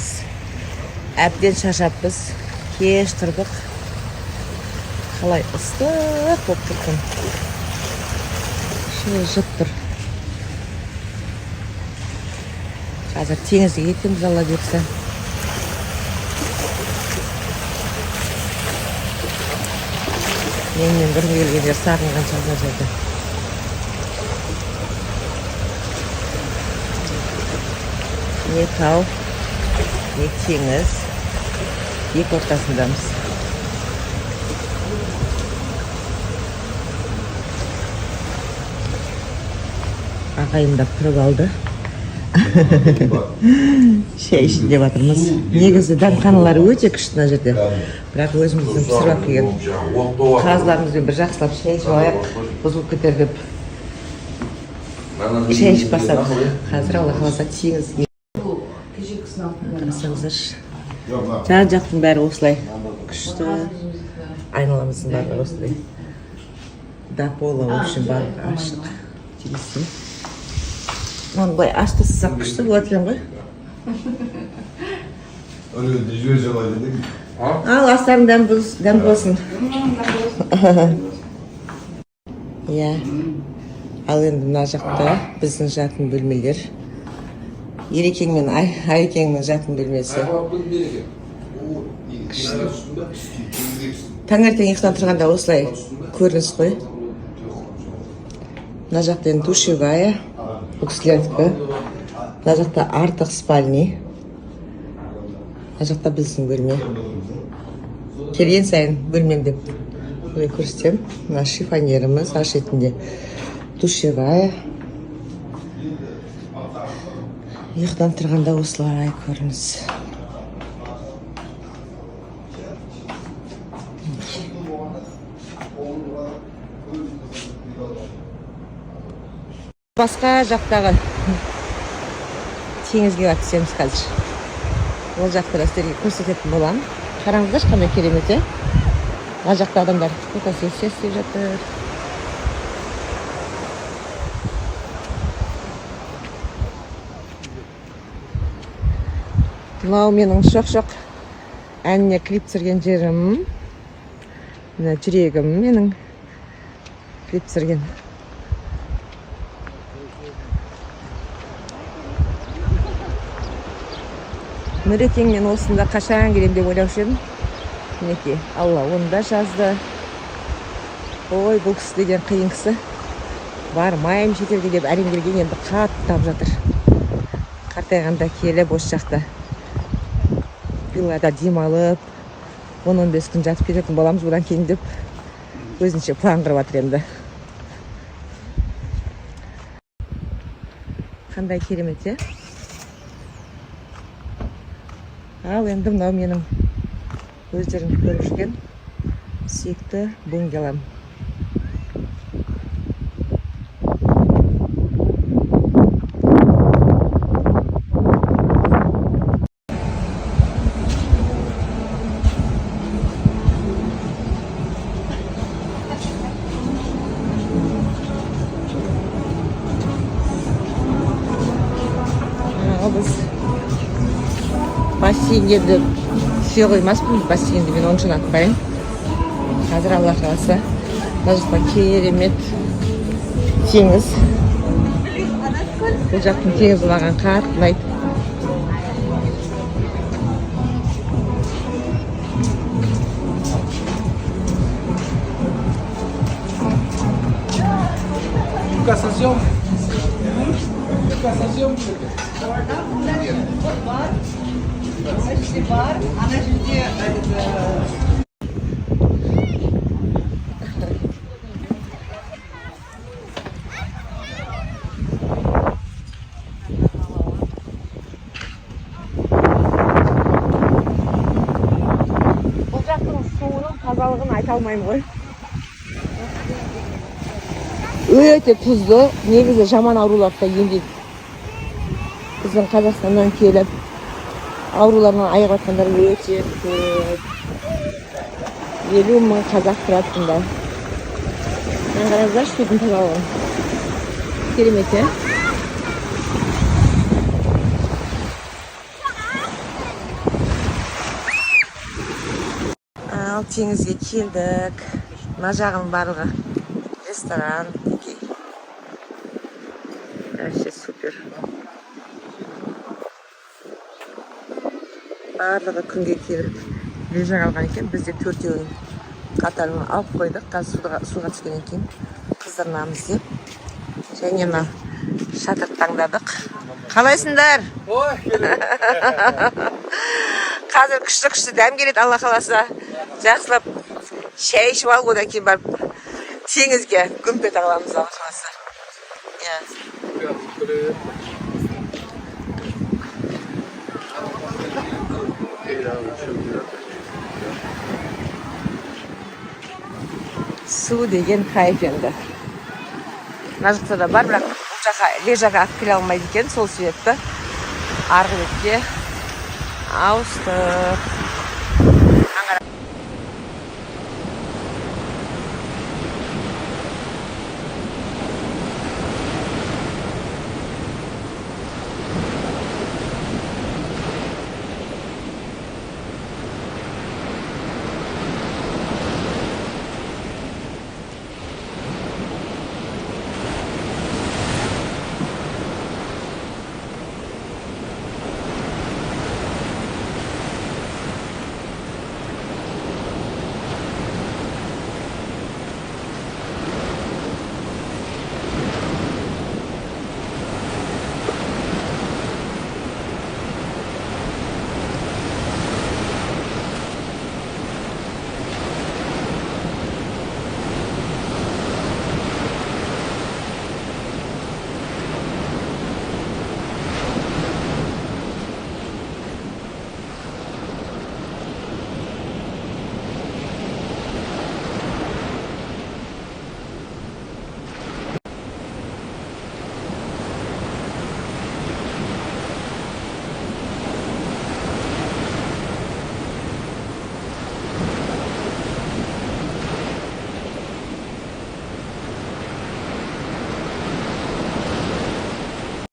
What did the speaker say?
Барлығымыз әбден шаршаппыз. Кеш тұрдық. Қалай ыстық болып тұрған. Жылжып тұр. Қазір теңізге кетеміз, Алла берсе. Менімен бір келгендер сағынған шығар жерде. Не тау, не теңіз. Екі ортасындамыз. Ағайындап тұрып алды. Шай ішінде батырмыз. Негізі дәмханалары өте күшті мына жерде. Бірақ өзіміздің пісіріп алып келген қазыларымызбен бір жақсылап шай ішіп алайық, бұзылып кетер деп шай ішіп бастадық. Қазір Алла қаласа теңізге. Қарасаңыздаршы. Жан-жақтың бәрі осылай күшті. Айналамыздың бәрі осылай. Дапола, в общем, барлық ашық. Телесін. Оны былай ашты сызақ күшті болады екен ғой. Ал астарың дәм болсын. Иә. Ал енді мына жақта біздің жатын бөлмелер. Ерекең мен Айекеңнің жатын бөлмесі. Таңертең ұйықтап тұрғанда осылай көрініс қой. Мына жақта енді душевая. Бұл кісілердікі. Мына жақта артық спальни. Мына жақта біздің бөлме. Келген сайын бөлмем деп көрсетем. Мына шифонеріміз аш етінде. Душевая. Ұйықтан тұрғанда осылай көрініс. Басқа жақтағы теңізге барып түсеміз қазір. Ол жақта сіздерге көрсететін болам. Қараңыздаршы қандай керемет, е? Мына жақта адамдар фотосессия істеп жатыр. Мынау менің шоқ-шоқ әніне клип түсірген жерім. Мына жүрегім менің клип түсірген. Нұрекең мен осында қашан келем деп ойлаушы едім. Мінекей, Алла оны да жазды. Ой, бұл кісі деген қиын кісі. Бармайым шетелге деп әрең келген, енді қаттап жатыр. Қартайғанда келіп осы жақта виллада демалып, 10-15 күн жатып кететін боламыз бұдан кейін деп өзінше план құрып жатыр енді. Қандай керемет, е? Ал енді мынау менің өздеріңді көріп жүрген сүйікті бунгелам. Біз бассейнге де түсе қоймаспын. Бассейнді мен оңшын атпайын. Қазір Алла қаласа. Мына жақта керемет теңіз. Бұл жақтың теңізі маған қатты ұнайды. Casación. Var. Ana şimdi бұл жақтың суының тазалығын айта алмаймын ғой. Өте тұзды, негізі жаман ауруларды да емдейді. Біздің Қазақстаннан келіп ауруларынан айығып жатқандар өте көп. 50 мың қазақ тұрады бұнда. Қараңыздаршы судың тазалығын. Керемет, е? теңізге келдік. Мына жағын барлығы ресторан. Вообще супер. Барлығы күнге келіп лежак алған екен. Біз де төртеуін қатарынан алып қойдық. Қазір суға түскеннен кейін қыздырынамыз деп. Және мына шатыр таңдадық. Қалайсыңдар? Ой, Қазір күшті дәм келеді, Алла қаласа. Жақсылап шай ішіп алып, одан кейін барып теңізге күмпет аламыз, Алла қаласа. Су деген кайф енді. Мына жақта да бар, бірақ бұл жаққа лежак алып келе алмайды екен, сол себепті арғы бетке ауыстық.